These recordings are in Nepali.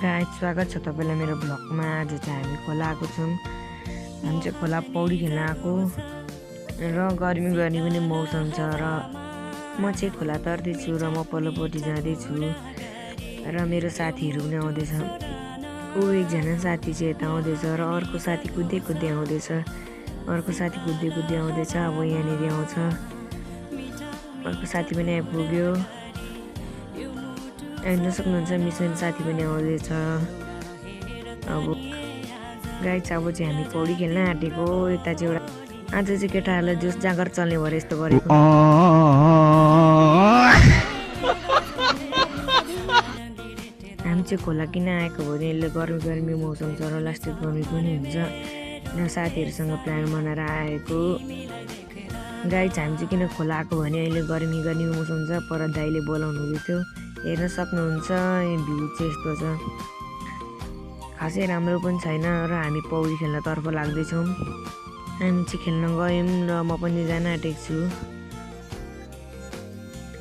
गाइस स्वागत छ तपाईलाई मेरो भ्लगमा। आज चाहिँ हामी खोला आएको छौँ। हामी चाहिँ खोला पौडी खेल्न आएको र गर्मी पनि मौसम छ र म चाहिँ खोला तर्दैछु र म पल्लोपट्टि जाँदैछु र मेरो साथीहरू पनि आउँदैछ। एकजना साथी चाहिँ यता आउँदैछ र अर्को साथी कुद्दै कुद्दै आउँदैछ। अर्को साथी कुद्दै कुद्दै आउँदैछ। अब यहाँनिर आउँछ। अर्को साथी पनि आइपुग्यो। हेर्न सक्नुहुन्छ मिसन साथी पनि आउँदैछ। अब गाइस अब चाहिँ हामी पौडी खेल्न आँटेको। यता चाहिँ एउटा आज चाहिँ केटाहरूलाई जोस जाँगर चल्ने भएर यस्तो गरेको। हामी चाहिँ खोला किन आएको भने यसले गर्मी मौसम छ र लास्टै गर्मी पनि हुन्छ र साथीहरूसँग प्लान बनाएर आएको। गाइस हामी चाहिँ किन खोला आएको भने अहिले गर्मी मौसम छ। पर दाइले बोलाउनु हुँदै थियो। हेर्न सक्नुहुन्छ यो भ्यू चाहिँ यस्तो छ। खासै राम्रो पनि छैन र हामी पौडी खेल्नतर्फ लाग्दैछौँ। हामी चाहिँ खेल्न गयौँ र म पनि जान आँटेको छु।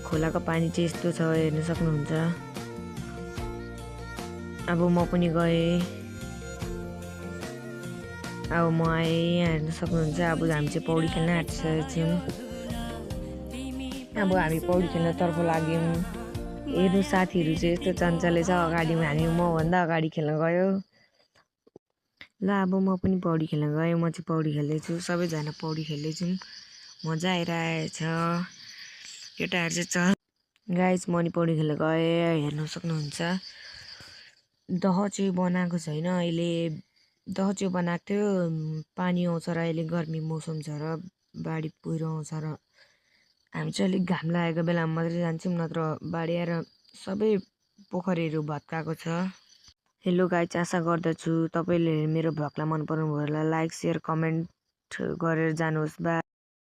खोलाको पानी चाहिँ यस्तो छ हेर्न सक्नुहुन्छ। अब म पनि गएँ। अब म आएँ। हेर्न सक्नुहुन्छ। अब हामी चाहिँ पौडी खेल्न आँटिसकेका छौँ। अब हामी पौडी खेल्नतर्फ लाग्यौँ। हेर्नु साथीहरू चाहिँ यस्तो चञ्चले छ। अगाडिमा हामी मभन्दा अगाडि खेल्न गयो। ल अब म पनि पौडी खेल्न गएँ। म चाहिँ पौडी खेल्दैछु। सबैजना पौडी खेल्दैछौँ। मजा आइरहेछ। केटाहरू चाहिँ गाइस म नि पौडी खेल्न गएँ। हेर्न सक्नुहुन्छ। दह चाहिँ बनाएको छैन अहिले। दह चाहिँ बनाएको थियो। पानी आउँछ र अहिले गर्मी मौसम छ र बाढी पहिरो आउँछ र हामी चाहिँ अलिक घाम लागेको बेलामा मात्रै जान्छौँ। नत्र बाढी आएर सबै पोखरीहरू भत्काएको छ। हेलो गाइस, आशा गर्दछु तपाईँले मेरो भ्लगलाई मन पराउनु भयो होला। लाइक शेयर कमेन्ट गरेर जानुहोस्। बाई।